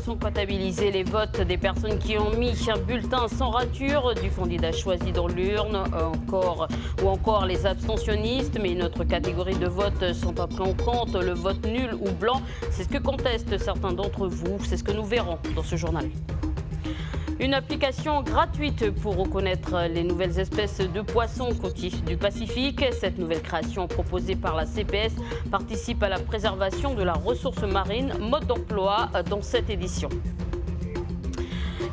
sont comptabilisés les votes des personnes qui ont mis un bulletin sans rature, du candidat choisi dans l'urne, ou encore les abstentionnistes. Mais une autre catégorie de votes sont pas pris en compte, le vote nul ou blanc. C'est ce que contestent certains d'entre vous. C'est ce que nous verrons dans ce journal. Une application gratuite pour reconnaître les nouvelles espèces de poissons côtiers du Pacifique. Cette nouvelle création proposée par la CPS participe à la préservation de la ressource marine, mode d'emploi dans cette édition.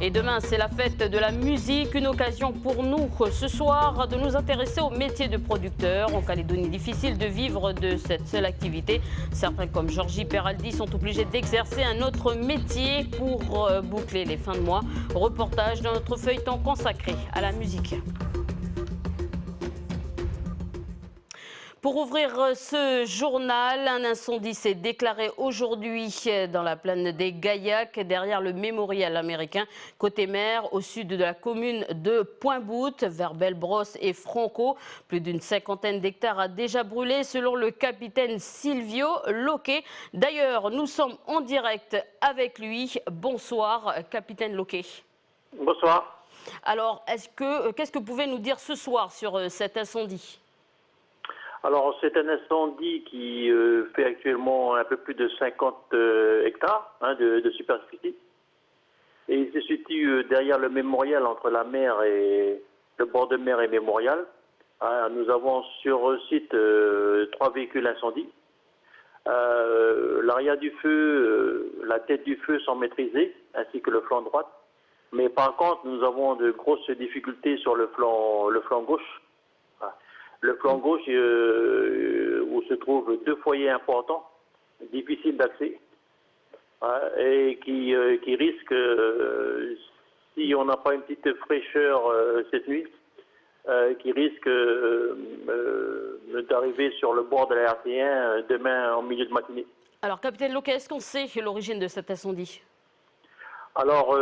Et demain, c'est la fête de la musique, une occasion pour nous ce soir de nous intéresser au métier de producteur. En Calédonie, difficile de vivre de cette seule activité. Certains, comme Georgie Peraldi, sont obligés d'exercer un autre métier pour boucler les fins de mois. Reportage dans notre feuilleton consacré à la musique. Pour ouvrir ce journal, un incendie s'est déclaré aujourd'hui dans la plaine des Gaillacs, derrière le mémorial américain, côté mer, au sud de la commune de Pointe-Boute, vers Belle-Brosse et Franco. Plus d'une cinquantaine d'hectares a déjà brûlé, selon le capitaine Silvio Loquet. D'ailleurs, nous sommes en direct avec lui. Bonsoir, capitaine Loquet. Bonsoir. Alors, qu'est-ce que vous pouvez nous dire ce soir sur cet incendie ? Alors, c'est un incendie qui fait actuellement un peu plus de 50 hectares de superficie. Et il se situe derrière le mémorial entre la mer et le bord de mer et mémorial. Nous avons sur site 3 véhicules incendies. L'arrière du feu, la tête du feu sont maîtrisées, ainsi que le flanc droit. Mais par contre, nous avons de grosses difficultés sur le flanc gauche. Le flanc gauche, où se trouvent 2 foyers importants, difficiles d'accès, et qui risquent, si on n'a pas une petite fraîcheur cette nuit, qui risquent d'arriver sur le bord de la RT1 demain en milieu de matinée. Alors, capitaine Loquet, est-ce qu'on sait l'origine de cet incendie ? Alors,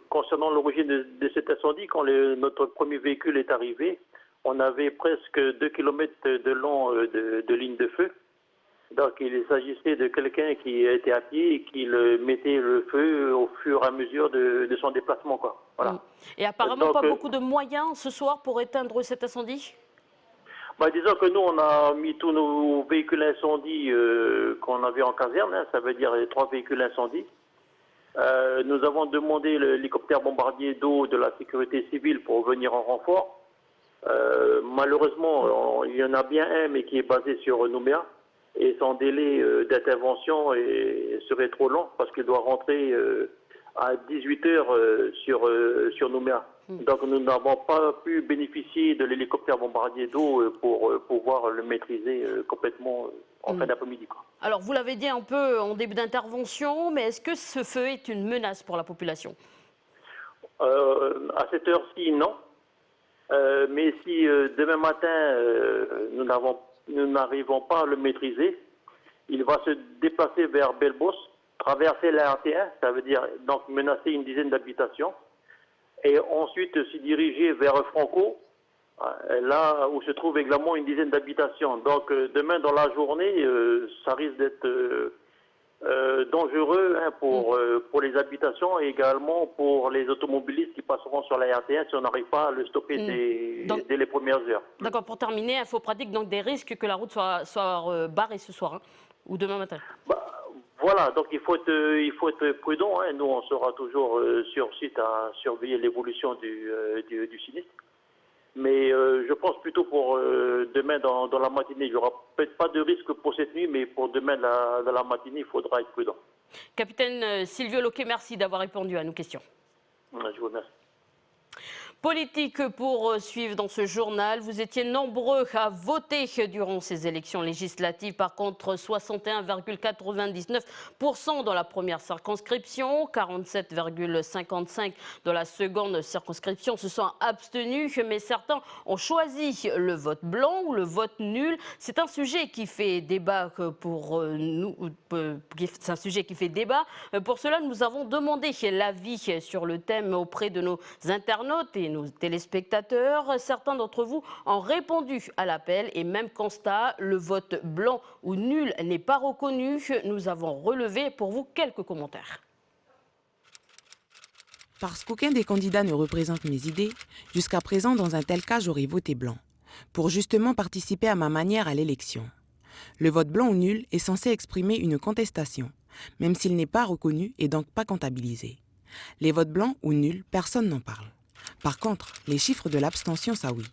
concernant l'origine de cet incendie, quand notre premier véhicule est arrivé, on avait presque 2 km de long de ligne de feu. Donc il s'agissait de quelqu'un qui était à pied et qui mettait le feu au fur et à mesure de son déplacement, quoi. Voilà. Et apparemment, pas beaucoup de moyens ce soir pour éteindre cet incendie ? Disons que nous, on a mis tous nos véhicules incendies qu'on avait en caserne, ça veut dire les 3 véhicules incendies. Nous avons demandé l'hélicoptère bombardier d'eau de la sécurité civile pour venir en renfort. Malheureusement, il y en a bien un, mais qui est basé sur Nouméa, et son délai d'intervention serait trop long parce qu'il doit rentrer à 18 heures sur Nouméa. Donc nous n'avons pas pu bénéficier de l'hélicoptère bombardier d'eau pour pouvoir le maîtriser complètement en fin d'après-midi. Alors vous l'avez dit un peu en début d'intervention, mais est-ce que ce feu est une menace pour la population ? À cette heure-ci, non. Mais si demain matin nous n'arrivons pas à le maîtriser, il va se déplacer vers Belle-Brosse, traverser la RT1, ça veut dire donc menacer une dizaine d'habitations, et ensuite se diriger vers Franco, là où se trouve également une dizaine d'habitations. Donc demain dans la journée, ça risque d'être dangereux pour les habitations et également pour les automobilistes qui passeront sur la RT1 si on n'arrive pas à le stopper dès les premières heures. D'accord, pour terminer, info pratique, donc des risques que la route soit barrée ce soir ou demain matin. Voilà, donc il faut être prudent. Nous, on sera toujours sur site à surveiller l'évolution du sinistre. Mais je pense plutôt pour demain dans la matinée. Il n'y aura peut-être pas de risque pour cette nuit, mais pour demain dans la matinée, il faudra être prudent. Capitaine Silvio Loquet, merci d'avoir répondu à nos questions. Je vous remercie. Politique pour suivre dans ce journal. Vous étiez nombreux à voter durant ces élections législatives. Par contre, 61,99% dans la première circonscription, 47,55% dans la seconde circonscription se sont abstenus. Mais certains ont choisi le vote blanc ou le vote nul. C'est un sujet qui fait débat pour nous. C'est un sujet qui fait débat. Pour cela, nous avons demandé l'avis sur le thème auprès de nos internautes et nos téléspectateurs. Certains d'entre vous ont répondu à l'appel et même constat, le vote blanc ou nul n'est pas reconnu. Nous avons relevé pour vous quelques commentaires. Parce qu'aucun des candidats ne représente mes idées, jusqu'à présent, dans un tel cas, j'aurais voté blanc, pour justement participer à ma manière à l'élection. Le vote blanc ou nul est censé exprimer une contestation, même s'il n'est pas reconnu et donc pas comptabilisé. Les votes blancs ou nuls, personne n'en parle. Par contre, les chiffres de l'abstention, ça oui.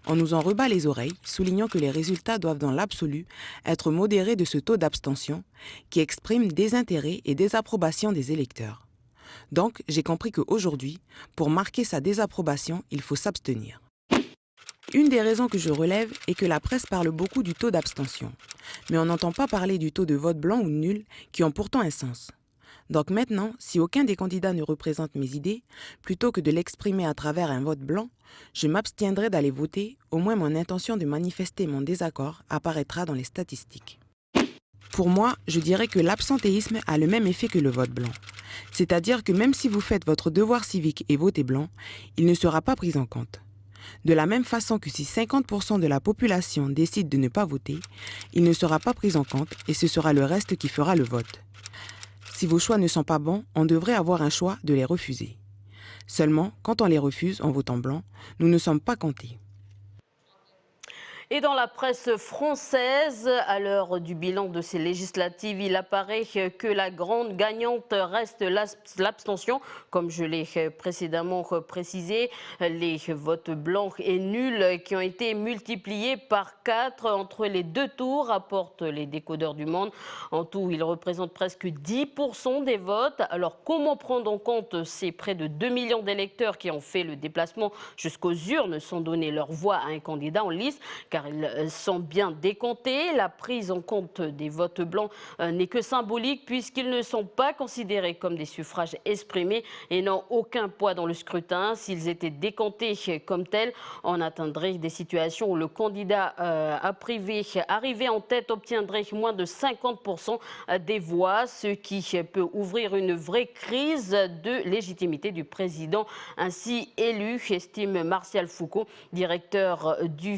On nous en rebat les oreilles, soulignant que les résultats doivent dans l'absolu être modérés de ce taux d'abstention qui exprime désintérêt et désapprobation des électeurs. Donc, j'ai compris qu'aujourd'hui, pour marquer sa désapprobation, il faut s'abstenir. Une des raisons que je relève est que la presse parle beaucoup du taux d'abstention, mais on n'entend pas parler du taux de vote blanc ou nul qui ont pourtant un sens. Donc maintenant, si aucun des candidats ne représente mes idées, plutôt que de l'exprimer à travers un vote blanc, je m'abstiendrai d'aller voter, au moins mon intention de manifester mon désaccord apparaîtra dans les statistiques. Pour moi, je dirais que l'absentéisme a le même effet que le vote blanc. C'est-à-dire que même si vous faites votre devoir civique et votez blanc, il ne sera pas pris en compte. De la même façon que si 50% de la population décide de ne pas voter, il ne sera pas pris en compte et ce sera le reste qui fera le vote. Si vos choix ne sont pas bons, on devrait avoir un choix de les refuser. Seulement, quand on les refuse en votant blanc, nous ne sommes pas comptés. Et dans la presse française, à l'heure du bilan de ces législatives, il apparaît que la grande gagnante reste l'abstention. Comme je l'ai précédemment précisé, les votes blancs et nuls qui ont été multipliés par 4 entre les deux tours, rapportent les décodeurs du Monde. En tout, ils représentent presque 10% des votes. Alors comment prendre en compte ces près de 2 millions d'électeurs qui ont fait le déplacement jusqu'aux urnes sans donner leur voix à un candidat en lice, car ils sont bien décomptés. La prise en compte des votes blancs n'est que symbolique puisqu'ils ne sont pas considérés comme des suffrages exprimés et n'ont aucun poids dans le scrutin. S'ils étaient décomptés comme tels, on atteindrait des situations où le candidat arrivé en tête obtiendrait moins de 50% des voix, ce qui peut ouvrir une vraie crise de légitimité du président ainsi élu, estime Martial Foucault, directeur du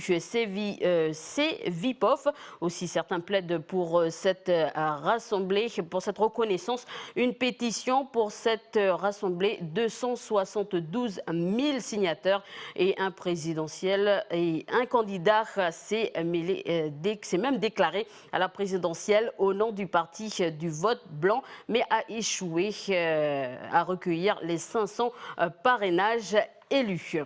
CVPOF. Aussi, certains plaident pour cette rassemblée, pour cette reconnaissance. Une pétition pour cette rassemblée, 272 000 signateurs et un présidentiel et un candidat s'est même déclaré à la présidentielle au nom du parti du vote blanc, mais a échoué à recueillir les 500 parrainages élus.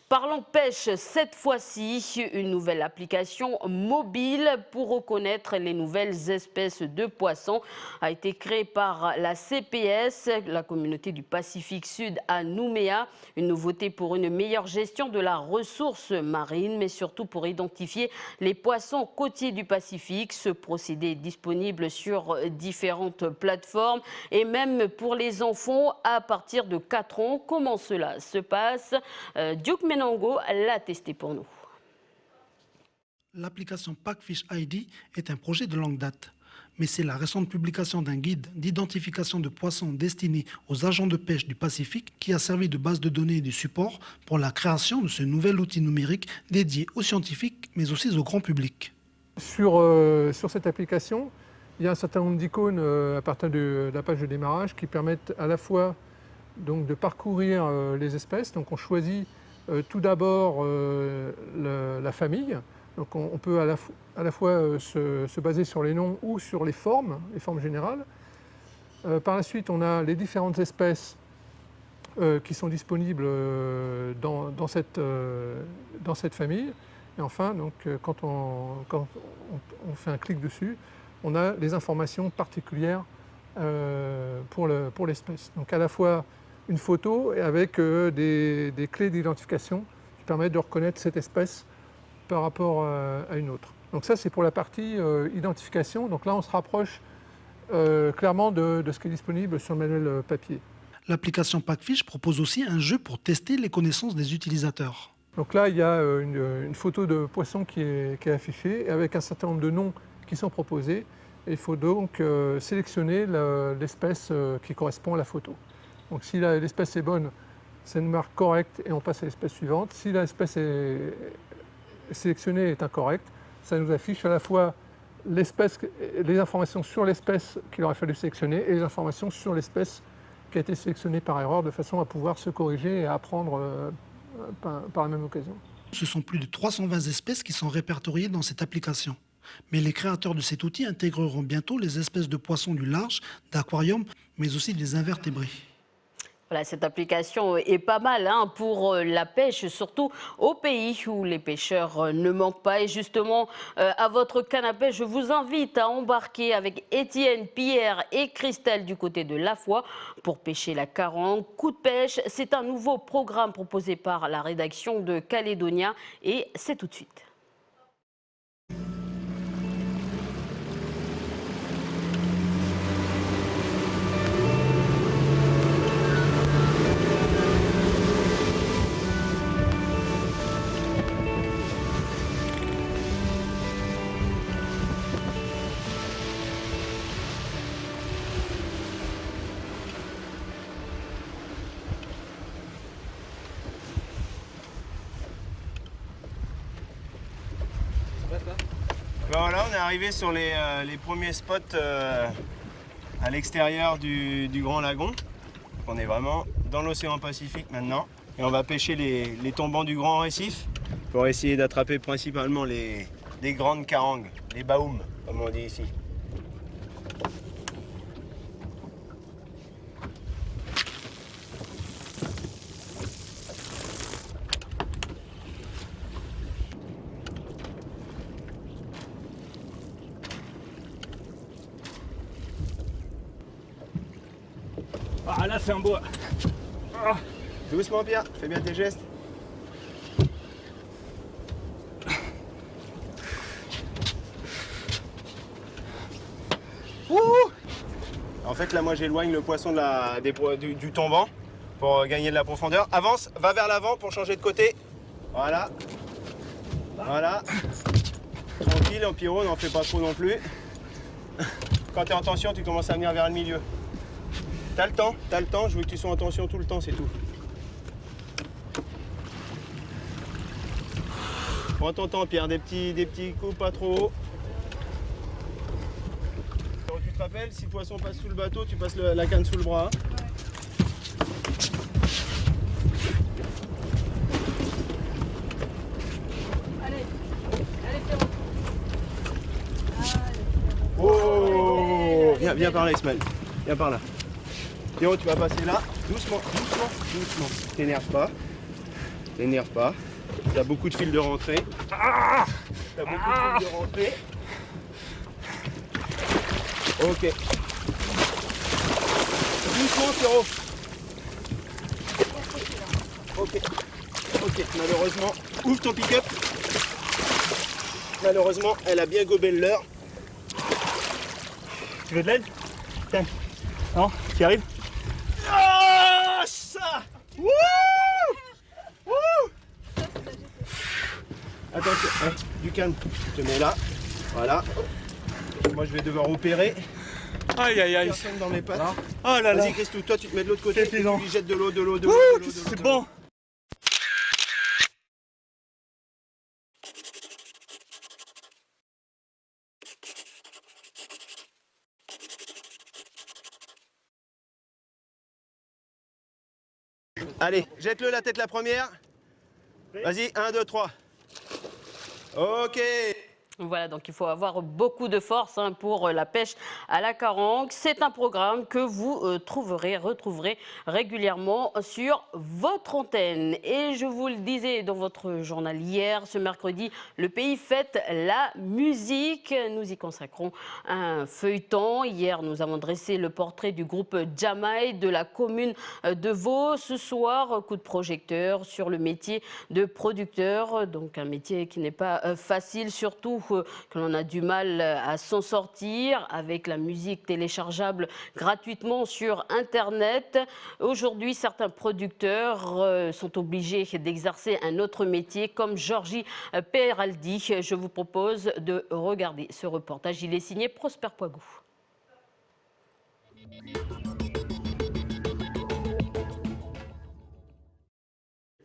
Parlons pêche, cette fois-ci, une nouvelle application mobile pour reconnaître les nouvelles espèces de poissons a été créée par la CPS, la communauté du Pacifique Sud à Nouméa. Une nouveauté pour une meilleure gestion de la ressource marine, mais surtout pour identifier les poissons côtiers du Pacifique. Ce procédé est disponible sur différentes plateformes et même pour les enfants à partir de 4 ans. Comment cela se passe? Duke Menongo l'a testé pour nous. L'application Packfish ID est un projet de longue date, mais c'est la récente publication d'un guide d'identification de poissons destiné aux agents de pêche du Pacifique qui a servi de base de données et de support pour la création de ce nouvel outil numérique dédié aux scientifiques, mais aussi au grand public. Sur cette application, il y a un certain nombre d'icônes à partir de la page de démarrage qui permettent à la fois donc, de parcourir les espèces. Donc on choisit tout d'abord la famille. Donc on peut à la fois se baser sur les noms ou sur les formes générales. Par la suite, on a les différentes espèces qui sont disponibles dans cette famille. Et enfin, donc, quand on fait un clic dessus, on a les informations particulières pour l'espèce. Donc à la fois une photo et avec des clés d'identification qui permettent de reconnaître cette espèce par rapport à une autre. Donc ça, c'est pour la partie identification. Donc là, on se rapproche clairement de ce qui est disponible sur le manuel papier. L'application Packfish propose aussi un jeu pour tester les connaissances des utilisateurs. Donc là, il y a une photo de poisson qui est affichée avec un certain nombre de noms qui sont proposés. Et il faut donc sélectionner l'espèce qui correspond à la photo. Donc si l'espèce est bonne, c'est une marque correcte et on passe à l'espèce suivante. Si l'espèce sélectionnée est incorrecte, ça nous affiche à la fois les informations sur l'espèce qu'il aurait fallu sélectionner et les informations sur l'espèce qui a été sélectionné par erreur de façon à pouvoir se corriger et à apprendre par la même occasion. Ce sont plus de 320 espèces qui sont répertoriées dans cette application. Mais les créateurs de cet outil intégreront bientôt les espèces de poissons du large, d'aquarium, mais aussi des invertébrés. Voilà, cette application est pas mal pour la pêche, surtout au pays où les pêcheurs ne manquent pas. Et justement, à votre canne à pêche, je vous invite à embarquer avec Étienne, Pierre et Christelle du côté de La Foix pour pêcher la carangue. Coup de pêche, c'est un nouveau programme proposé par la rédaction de Calédonia et c'est tout de suite. Ben voilà, on est arrivé sur les premiers spots à l'extérieur du Grand Lagon. On est vraiment dans l'océan Pacifique maintenant. Et on va pêcher les tombants du Grand Récif pour essayer d'attraper principalement les grandes carangues, les baoums, comme on dit ici. Ah là c'est un beau. Ah. Doucement Pierre, fais bien tes gestes. Ouh. En fait là moi j'éloigne le poisson du tombant pour gagner de la profondeur. Avance, va vers l'avant pour changer de côté. Voilà. Voilà. Tranquille, en pyro, n'en fais pas trop non plus. Quand tu es en tension, tu commences à venir vers le milieu. T'as le temps, je veux que tu sois en tension tout le temps, c'est tout. Prends ton temps Pierre, des petits coups pas trop haut. Tu te rappelles, si le poisson passe sous le bateau, tu passes la canne sous le bras. Allez, Pierrot. Oh, viens par là Ismaël, viens par là. Pierrot, tu vas passer là, doucement. T'énerve pas. T'as beaucoup de fils de rentrée. Ok. Doucement, Pierrot. Ok, malheureusement, ouvre ton pick-up. Malheureusement, elle a bien gobé le leurre. Tu veux de l'aide? Tiens. Non, tu arrives? Ah, ça! Wouh! Wouh! Attention, du calme. Je te mets là. Voilà. Moi, je vais devoir opérer. Aïe aïe aïe. Personne dans mes pattes. Oh là là. Vas-y, Christou, toi, tu te mets de l'autre côté. C'est plaisant. Tu lui jettes de l'eau. C'est bon. Allez, jette-le la tête la première. Vas-y, 1, 2, 3. Ok. Voilà, donc il faut avoir beaucoup de force pour la pêche à la carangue. C'est un programme que vous retrouverez régulièrement sur votre antenne. Et je vous le disais dans votre journal hier, ce mercredi, le pays fête la musique. Nous y consacrons un feuilleton. Hier, nous avons dressé le portrait du groupe Jamaï de la commune de Vaud. Ce soir, coup de projecteur sur le métier de producteur. Donc un métier qui n'est pas facile, surtout que l'on a du mal à s'en sortir avec la musique téléchargeable gratuitement sur Internet. Aujourd'hui, certains producteurs sont obligés d'exercer un autre métier comme Georgie Peraldi. Je vous propose de regarder ce reportage. Il est signé Prosper Poigou.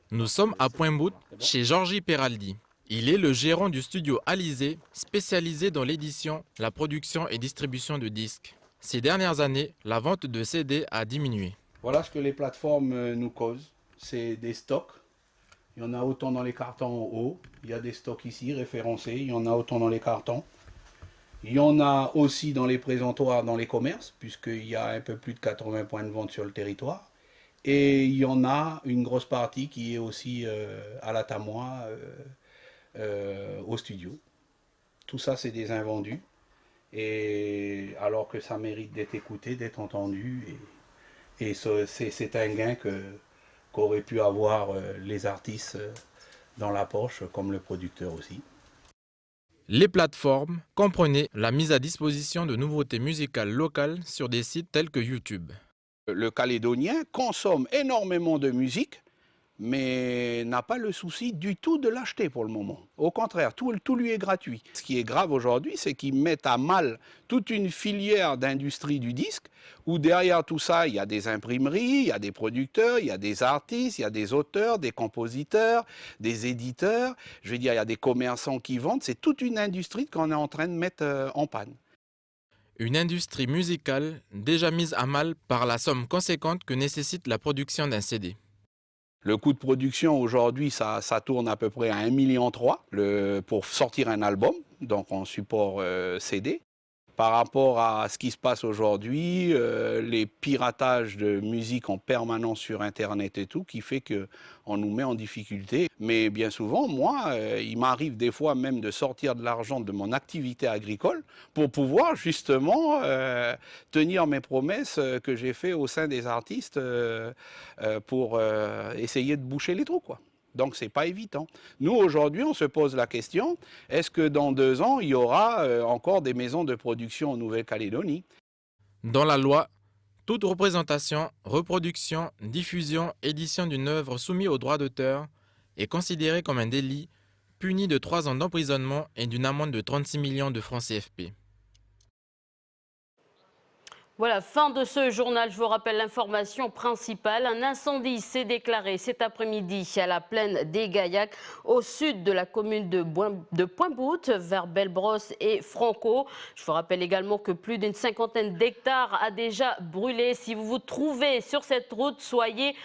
Nous sommes à Pointe-Bout, chez Georgie Peraldi. Il est le gérant du studio Alizé, spécialisé dans l'édition, la production et distribution de disques. Ces dernières années, la vente de CD a diminué. Voilà ce que les plateformes nous causent. C'est des stocks. Il y en a autant dans les cartons en haut. Il y a des stocks ici référencés. Il y en a autant dans les cartons. Il y en a aussi dans les présentoirs, dans les commerces, puisqu'il y a un peu plus de 80 points de vente sur le territoire. Et il y en a une grosse partie qui est aussi à la Tamois, au studio. Tout ça, c'est des invendus. Et alors que ça mérite d'être écouté, d'être entendu. Et c'est un gain qu'auraient pu avoir les artistes dans la poche, comme le producteur aussi. Les plateformes comprenaient la mise à disposition de nouveautés musicales locales sur des sites tels que YouTube. Le Calédonien consomme énormément de musique, mais n'a pas le souci du tout de l'acheter pour le moment. Au contraire, tout lui est gratuit. Ce qui est grave aujourd'hui, c'est qu'ils mettent à mal toute une filière d'industrie du disque, où derrière tout ça, il y a des imprimeries, il y a des producteurs, il y a des artistes, il y a des auteurs, des compositeurs, des éditeurs. Je veux dire, il y a des commerçants qui vendent. C'est toute une industrie qu'on est en train de mettre en panne. Une industrie musicale déjà mise à mal par la somme conséquente que nécessite la production d'un CD. Le coût de production aujourd'hui, ça tourne à peu près à 1,3 million pour sortir un album, donc en support CD. Par rapport à ce qui se passe aujourd'hui, les piratages de musique en permanence sur Internet et tout, qui fait qu'on nous met en difficulté. Mais bien souvent, moi, il m'arrive des fois même de sortir de l'argent de mon activité agricole pour pouvoir justement tenir mes promesses que j'ai faites au sein des artistes pour essayer de boucher les trous, quoi. Donc, ce n'est pas évident. Nous, aujourd'hui, on se pose la question, est-ce que dans 2 ans, il y aura encore des maisons de production en Nouvelle-Calédonie? Dans la loi, toute représentation, reproduction, diffusion, édition d'une œuvre soumise aux droits d'auteur est considérée comme un délit puni de 3 ans d'emprisonnement et d'une amende de 36 millions de francs CFP. Voilà, fin de ce journal. Je vous rappelle l'information principale. Un incendie s'est déclaré cet après-midi à la plaine des Gaillacs, au sud de la commune de Pointe-Boute, vers Belbrosse et Franco. Je vous rappelle également que plus d'une 50aine d'hectares a déjà brûlé. Si vous vous trouvez sur cette route, soyez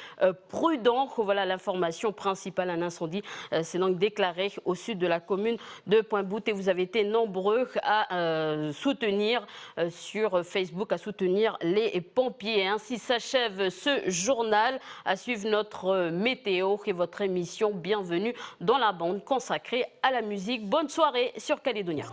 prudents. Voilà l'information principale. Un incendie s'est donc déclaré au sud de la commune de Pointe-Boute et vous avez été nombreux à soutenir sur Facebook, à soutenir les pompiers. Ainsi s'achève ce journal. À suivre notre météo et votre émission Bienvenue dans la bande consacrée à la musique. Bonne soirée sur Calédonia.